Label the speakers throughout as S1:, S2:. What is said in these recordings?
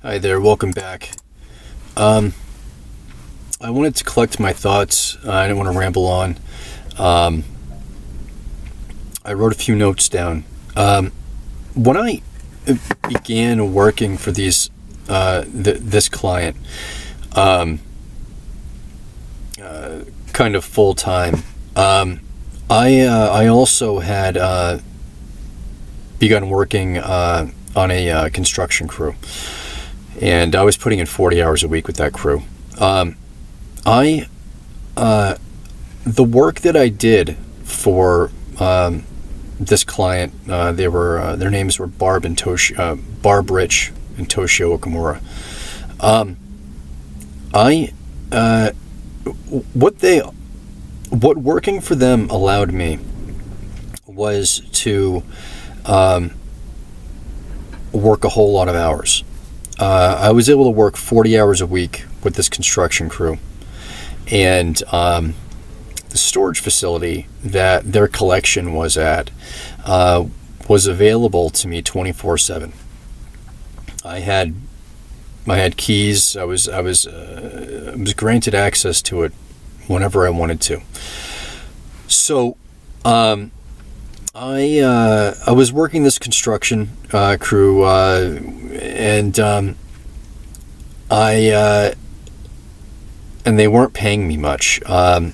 S1: Hi there, welcome back. I wanted to collect my thoughts. I didn't want to ramble on. I wrote a few notes down. When I began working for this client, kind of full time, I also had begun working on a construction crew. And I was putting in 40 hours a week with that crew. The work that I did for this client, their names were Barb and Toshio, Barb Rich and Toshio Okumura. What working for them allowed me was to work a whole lot of hours. I was able to work 40 hours a week with this construction crew, and the storage facility that their collection was at was available to me 24/7. I had keys. I was granted access to it whenever I wanted to. So I was working this construction crew, and they weren't paying me much. Man,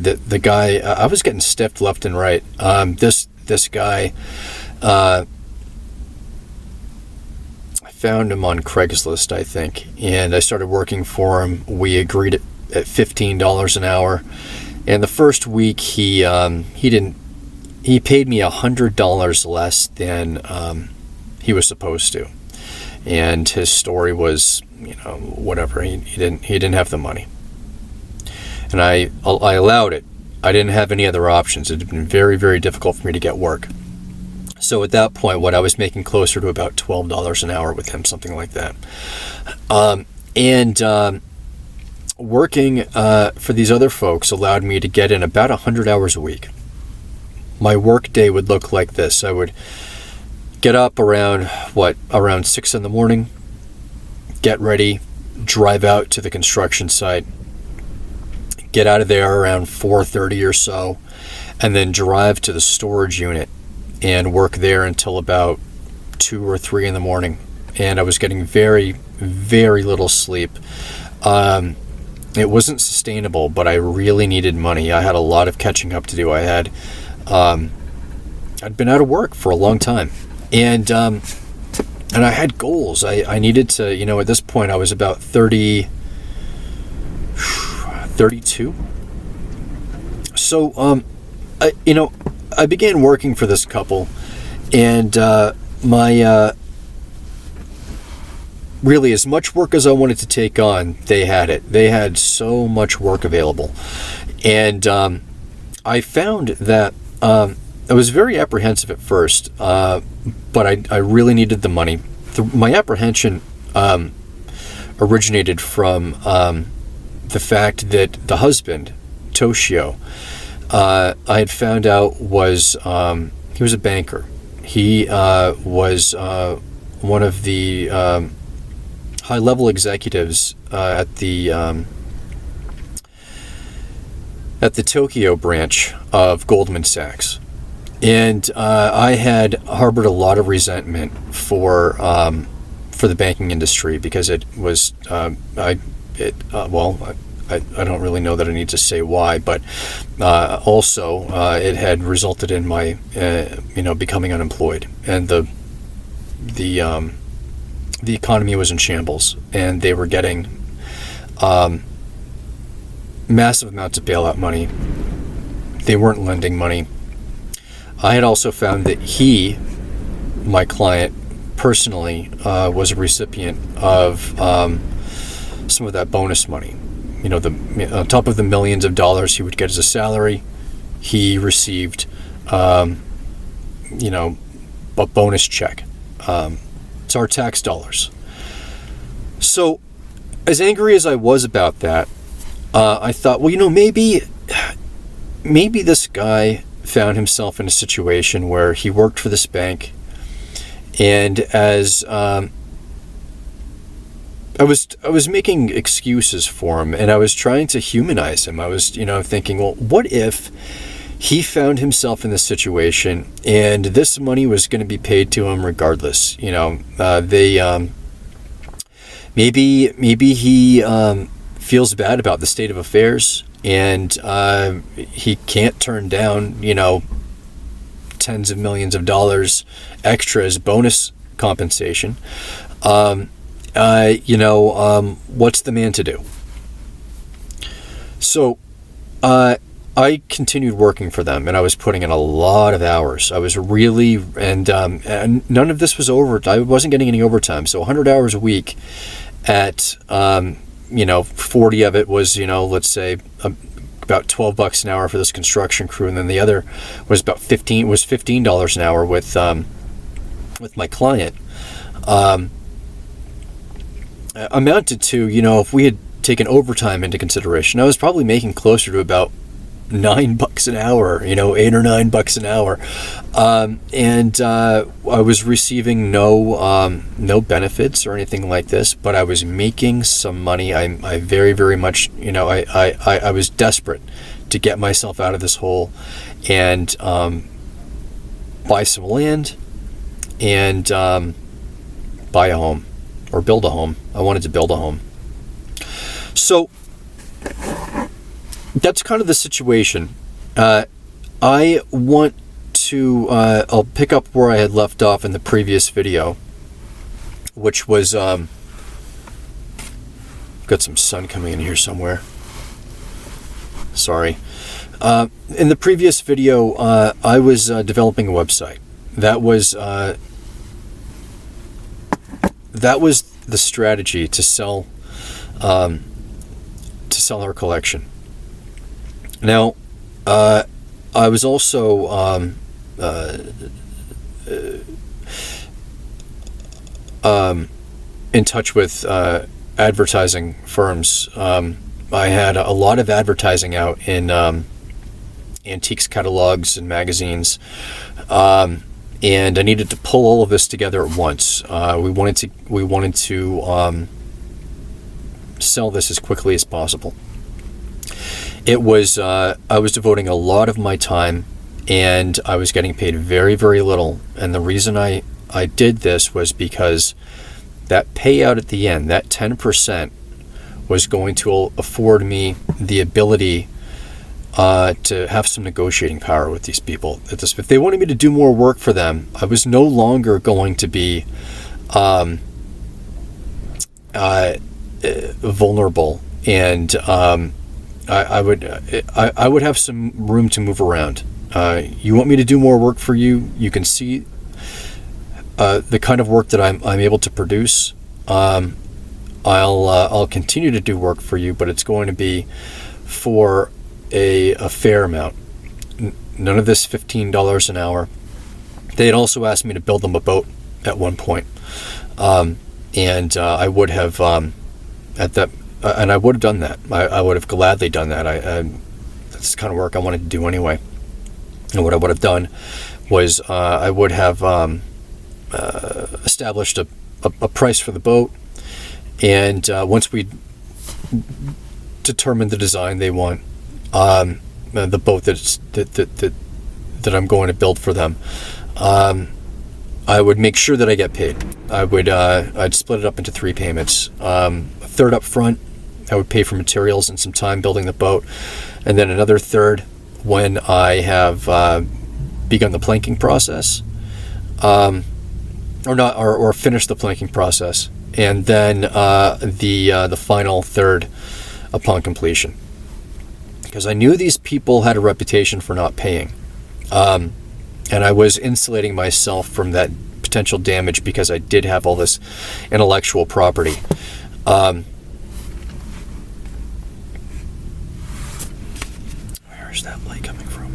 S1: the guy, I was getting stiffed left and right. This guy, I found him on Craigslist, I think, and I started working for him. We agreed at $15 an hour, and the first week he paid me $100 less than he was supposed to, and his story was, whatever. He didn't have the money, and I allowed it. I didn't have any other options. It had been very, very difficult for me to get work. So at that point, I was making closer to about $12 an hour with him, something like that. Working for these other folks allowed me to get in about 100 hours a week. My work day would look like this. I would get up around 6 in the morning, get ready, drive out to the construction site, get out of there around 4:30 or so, and then drive to the storage unit and work there until about 2 or 3 in the morning. And I was getting very, very little sleep. It wasn't sustainable, but I really needed money. I had a lot of catching up to do. I'd been out of work for a long time, and I had goals. I needed to, at this point I was about 32. So, I began working for this couple, and really, as much work as I wanted to take on, they had it. They had so much work available, and I found that I was very apprehensive at first, but I really needed the money. My apprehension originated from the fact that the husband, Toshio, I had found out he was a banker. He was one of the high-level executives at the Tokyo branch of Goldman Sachs, and I had harbored a lot of resentment for the banking industry because it was I don't really know that I need to say why, but also it had resulted in my becoming unemployed, and the economy was in shambles, and they were getting massive amounts of bailout money. They weren't lending money. I had also found that my client, personally, was a recipient of some of that bonus money. On top of the millions of dollars he would get as a salary, he received, a bonus check. It's our tax dollars. So, as angry as I was about that, I thought, maybe this guy found himself in a situation where he worked for this bank, and as was making excuses for him, and I was trying to humanize him. I was, thinking, well, what if he found himself in this situation and this money was going to be paid to him regardless? Maybe he feels bad about the state of affairs, and he can't turn down, tens of millions of dollars extra as bonus compensation. What's the man to do? So, I continued working for them, and I was putting in a lot of hours. I was really, and none of this was over. I wasn't getting any overtime. So 100 hours a week at, 40 of it was, let's say about $12 an hour for this construction crew. And then the other was about $15 an hour with my client. Amounted to, if we had taken overtime into consideration, I was probably making closer to about $9 an hour, $8 or $9 an hour. And I was receiving no benefits or anything like this, but I was making some money. I very, very much, I was desperate to get myself out of this hole and buy some land and buy a home or build a home. I wanted to build a home. So that's kind of the situation. I want to, I'll pick up where I had left off in the previous video, which was, got some sun coming in here somewhere. Sorry. In the previous video, I was developing a website. That was the strategy to sell our collection. Now, I was also in touch with advertising firms. I had a lot of advertising out in antiques catalogs and magazines, and I needed to pull all of this together at once. We wanted to sell this as quickly as possible. It was I was devoting a lot of my time, and I was getting paid very, very little. And the reason I did this was because that payout at the end, that 10%, was going to afford me the ability to have some negotiating power with these people. If they wanted me to do more work for them, I was no longer going to be vulnerable, and I would have some room to move around. You want me to do more work for you? You can see the kind of work that I'm able to produce. I'll continue to do work for you, but it's going to be for a fair amount. None of this $15 an hour. They had also asked me to build them a boat at one point, and I would have and I would have done that. I would have gladly done that. That's the kind of work I wanted to do anyway. And what I would have done was I would have established a price for the boat, and once we determined the design they want, the boat that I'm going to build for them, I would make sure that I get paid. I'd split it up into 3 payments. A third up front, I would pay for materials and some time building the boat, and then another third when I have begun the planking process, or finished the planking process, and then the final third upon completion. Because I knew these people had a reputation for not paying, and I was insulating myself from that potential damage because I did have all this intellectual property. Where's that light coming from?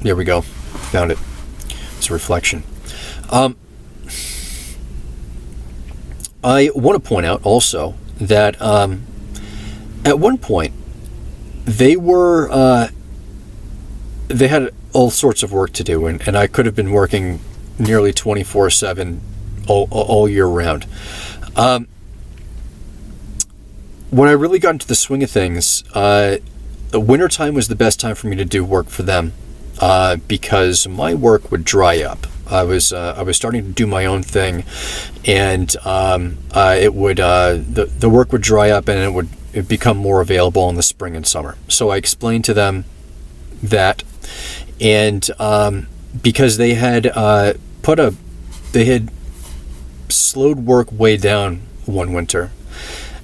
S1: There we go. Found it. It's a reflection. I want to point out also that at one point they had all sorts of work to do, and I could have been working nearly 24/7 all year round. When I really got into the swing of things, the wintertime was the best time for me to do work for them, because my work would dry up. I was starting to do my own thing, and the work would dry up, and it'd become more available in the spring and summer. So I explained to them that, and because they had slowed work way down one winter,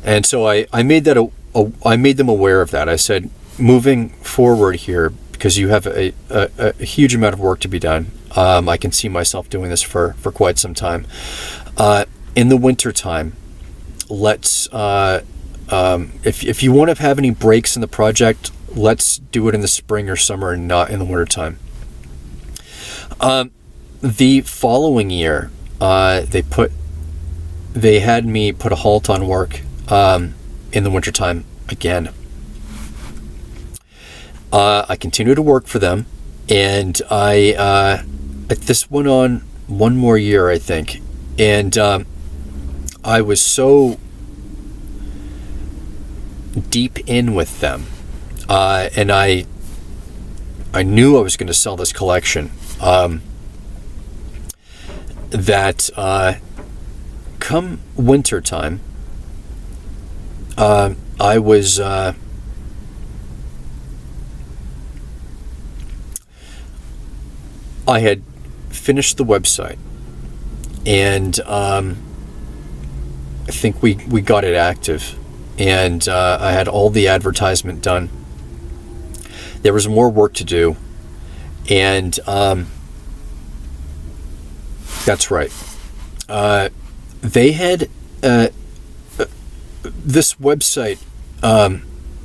S1: and so I made them aware of that. I said, moving forward here, because you have a huge amount of work to be done. I can see myself doing this for quite some time. In the winter time, let's if you want to have any breaks in the project, let's do it in the spring or summer and not in the winter time. The following year, they had me put a halt on work in the wintertime again. I continued to work for them, and this went on one more year, I think, and I was so deep in with them, and I knew I was going to sell this collection, that come winter time, I was I had finished the website, and I think we got it active, and I had all the advertisement done. There was more work to do, and that's right. They had this website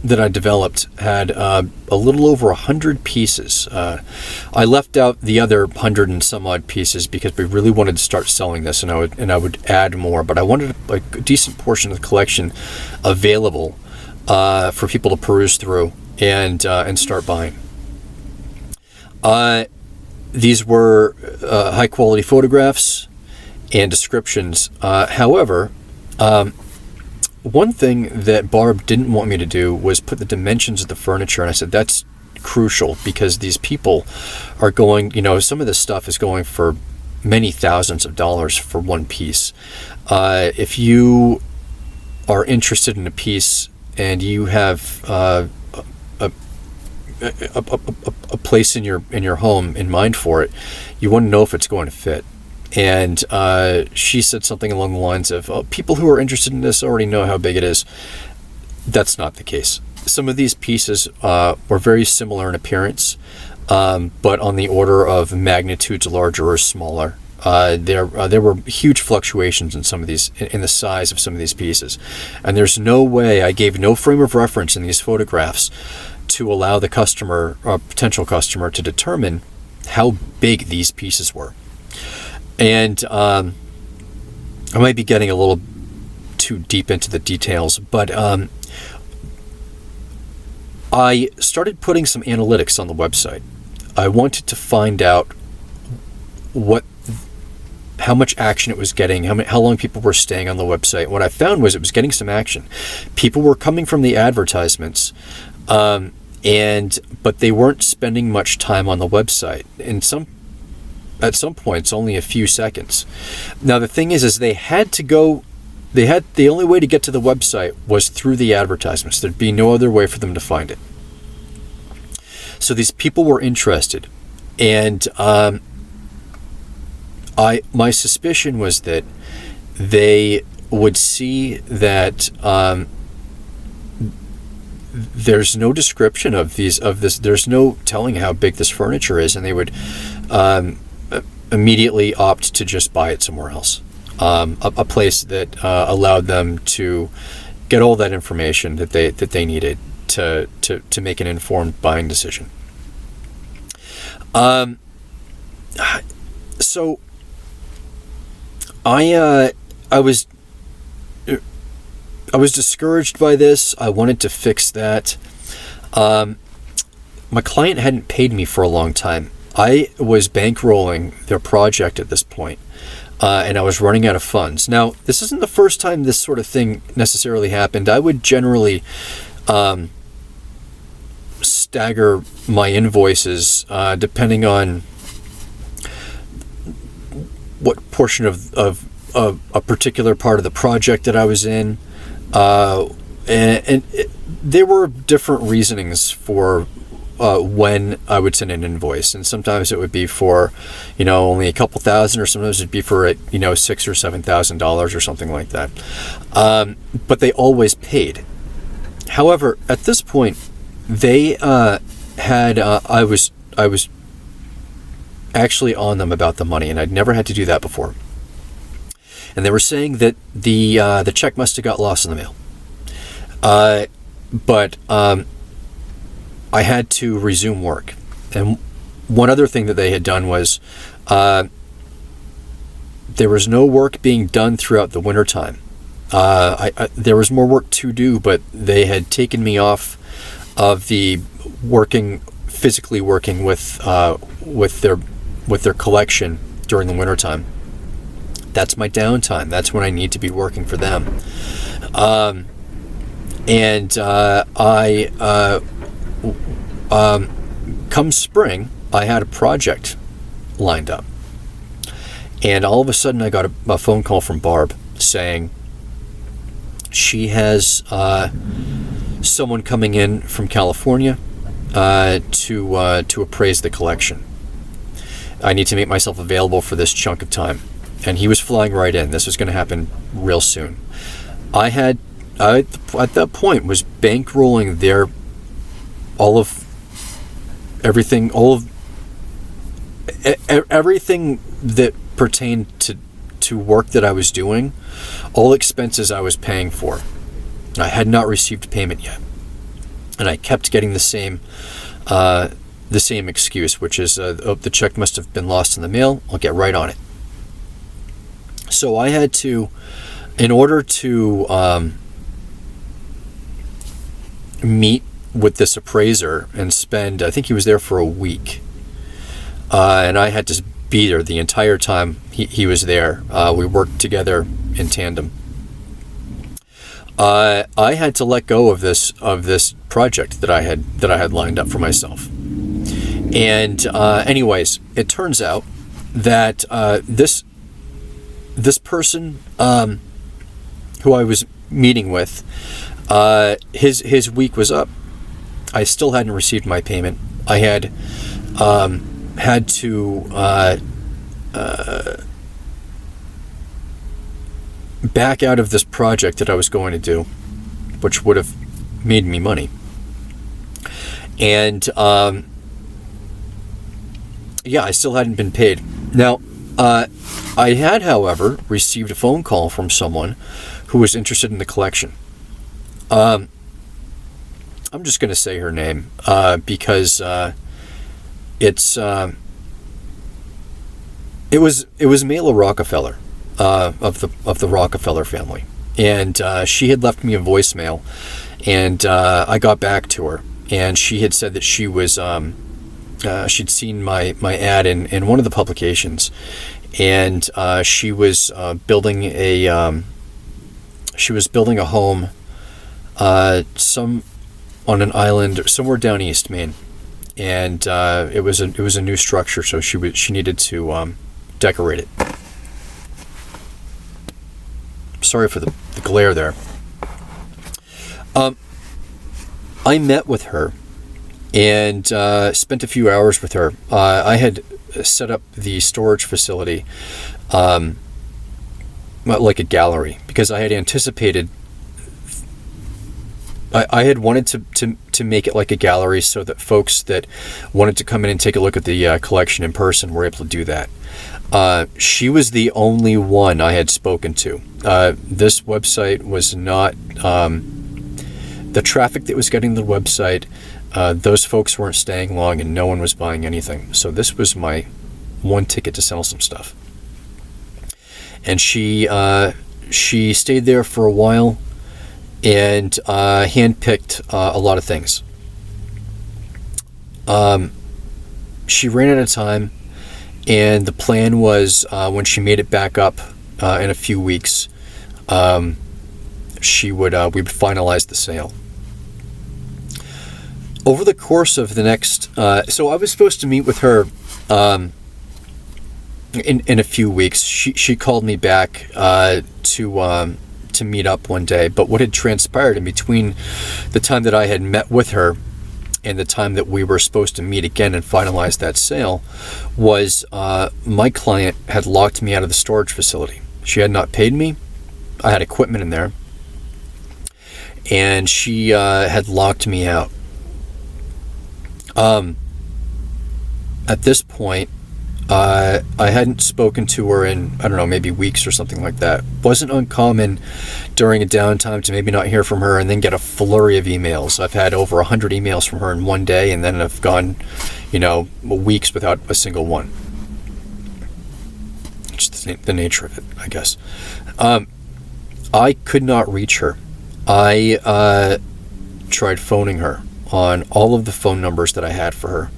S1: that I developed had a little over 100 pieces. I left out the other 100 and some odd pieces because we really wanted to start selling this, and I would add more. But I wanted a decent portion of the collection available for people to peruse through and start buying. These were high quality photographs and descriptions. However, one thing that Barb didn't want me to do was put the dimensions of the furniture, and I said that's crucial because these people are going, some of this stuff is going for many thousands of dollars for one piece. If you are interested in a piece and you have a place in your home in mind for it, you want to know if it's going to fit. And she said something along the lines of, people who are interested in this already know how big it is. That's not the case. Some of these pieces were very similar in appearance, but on the order of magnitudes larger or smaller. There were huge fluctuations in some of these, in the size of some of these pieces. And there's no way, I gave no frame of reference in these photographs to allow the customer, or potential customer, to determine how big these pieces were. And I might be getting a little too deep into the details, but I started putting some analytics on the website. I wanted to find out how much action it was getting, how long people were staying on the website. What I found was it was getting some action. People were coming from the advertisements, but they weren't spending much time on the website. At some points, only a few seconds. Now, the thing is the only way to get to the website was through the advertisements. There'd be no other way for them to find it. So these people were interested, and my suspicion was that they would see that there's no description of this. There's no telling how big this furniture is, and they would immediately opt to just buy it somewhere else, a place that allowed them to get all that information that they needed to make an informed buying decision. So I was discouraged by this. I wanted to fix that. My client hadn't paid me for a long time. I was bankrolling their project at this point. and I was running out of funds. Now, this isn't the first time this sort of thing necessarily happened. I would generally stagger my invoices depending on what portion of a particular part of the project that I was in. There were different reasonings for when I would send an invoice, and sometimes it would be for, only a couple thousand, or sometimes it'd be for $6,000 or $7,000 or something like that. But they always paid. However, at this point, they had I was actually on them about the money, and I'd never had to do that before. And they were saying that the check must have got lost in the mail. But I had to resume work. And one other thing that they had done was there was no work being done throughout the wintertime. There was more work to do, but they had taken me off of the physically working with their collection during the wintertime. That's my downtime. That's when I need to be working for them. Come spring, I had a project lined up. And all of a sudden I got a phone call from Barb saying she has someone coming in from California to appraise the collection. I need to make myself available for this chunk of time. And he was flying right in. This was going to happen real soon. I at that point was bankrolling everything that pertained to work that I was doing, all expenses I was paying for. I had not received payment yet, and I kept getting the same excuse, which is the check must have been lost in the mail. I'll get right on it. So I had to, in order to meet with this appraiser and spend, I think he was there for a week, and I had to be there the entire time he was there. We worked together in tandem. I had to let go of this project that I had lined up for myself. And anyways, it turns out that this person who I was meeting with, his week was up. I still hadn't received my payment. I had had to back out of this project that I was going to do, which would have made me money. And I still hadn't been paid. Now, I had, however, received a phone call from someone who was interested in the collection. I'm just going to say her name because it was Meile Rockefeller of the Rockefeller family, and she had left me a voicemail, and I got back to her, and she had said that she was she'd seen my ad in one of the publications, and she was building a home on an island somewhere down East Maine, and it was a new structure, so she needed to decorate it. Sorry for the glare there. I met with her and spent a few hours with her. I had set up the storage facility like a gallery, because I had anticipated, I had wanted to make it like a gallery so that folks that wanted to come in and take a look at the collection in person were able to do that. She was the only one I had spoken to. This website was not, the traffic that was getting to the website, those folks weren't staying long and no one was buying anything. So this was my one ticket to sell some stuff. And she stayed there for a while and handpicked a lot of things. She ran out of time, And the plan was when she made it back up in a few weeks, we would finalize the sale. Over the course of the next, so I was supposed to meet with her in a few weeks. She called me back to meet up one day, but what had transpired in between the time that I had met with her and the time that we were supposed to meet again and finalize that sale was my client had locked me out of the storage facility. She had not paid me. I had equipment in there, and she had locked me out. At this point, I hadn't spoken to her in, I don't know, maybe weeks or something like that. Wasn't uncommon during a downtime to maybe not hear from her and then get a flurry of emails. I've had over 100 emails from her in one day, and then I've gone, weeks without a single one. Just the nature of it, I guess. I could not reach her. I tried phoning her on all of the phone numbers that I had for her.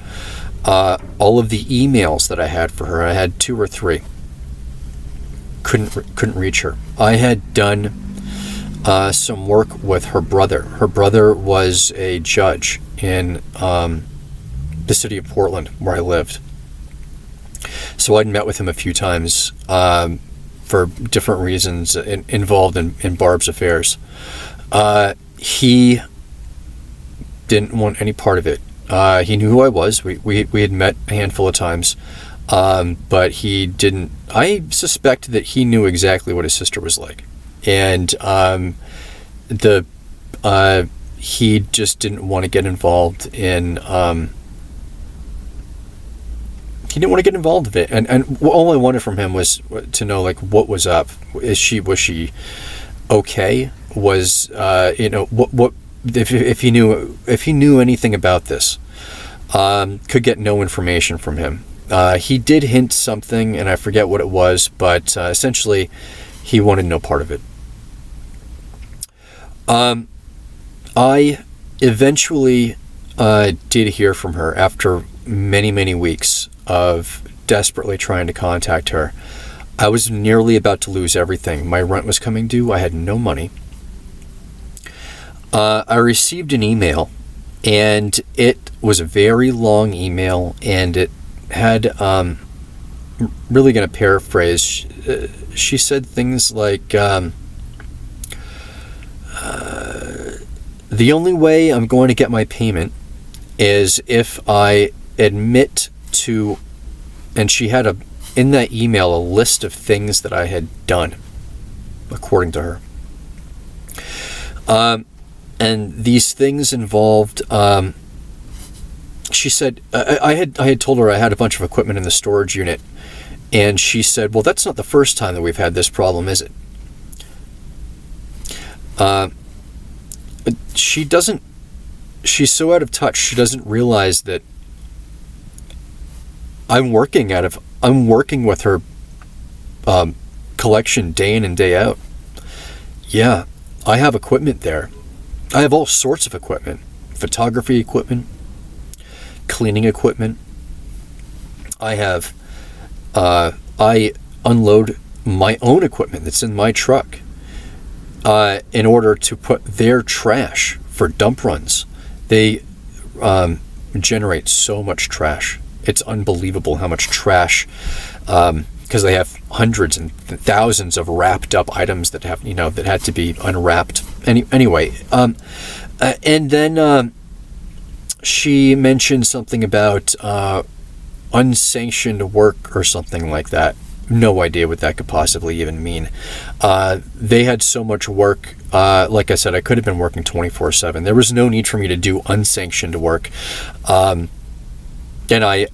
S1: All of the emails that I had for her, I had 2 or 3. Couldn't reach her. I had done some work with her brother. Her brother was a judge in the city of Portland, where I lived. So I'd met with him a few times for different reasons involved in Barb's affairs. He didn't want any part of it. He knew who I was. We had met a handful of times, but he didn't. I suspect that he knew exactly what his sister was like, and he just didn't want to get involved in. He didn't want to get involved with it, and all I wanted from him was to know, like, what was up. Was she okay? Was what? If he knew anything about this, could get no information from him. He did hint something, and I forget what it was, but essentially, he wanted no part of it. I eventually did hear from her after many, many weeks of desperately trying to contact her. I was nearly about to lose everything. My rent was coming due. I had no money. I received an email, and it was a very long email, and it had, really going to paraphrase, she said things like, the only way I'm going to get my payment is if I admit to, and she had in that email a list of things that I had done, according to her. And these things involved, she said, I had told her I had a bunch of equipment in the storage unit, and she said, well, that's not the first time that we've had this problem, is it? She's so out of touch, she doesn't realize that I'm working with her collection day in and day out. Yeah, I have equipment there. I have all sorts of equipment. Photography equipment, cleaning equipment. I unload my own equipment that's in my truck in order to put their trash for dump runs. They generate so much trash. It's unbelievable how much trash, because they have hundreds and thousands of wrapped up items that have, that had to be unwrapped. Anyway, and then she mentioned something about unsanctioned work or something like that. No idea what that could possibly even mean. They had so much work. Like I said, I could have been working 24/7. There was no need for me to do unsanctioned work. And I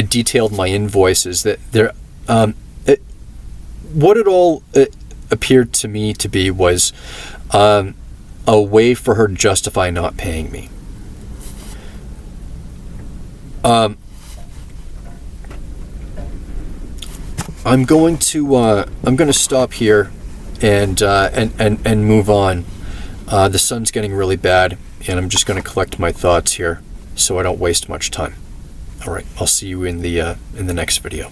S1: detailed my invoices that there. What it all appeared to me to be was a way for her to justify not paying me. I'm going to stop here and move on. The sun's getting really bad, and I'm just going to collect my thoughts here so I don't waste much time. All right, I'll see you in the next video.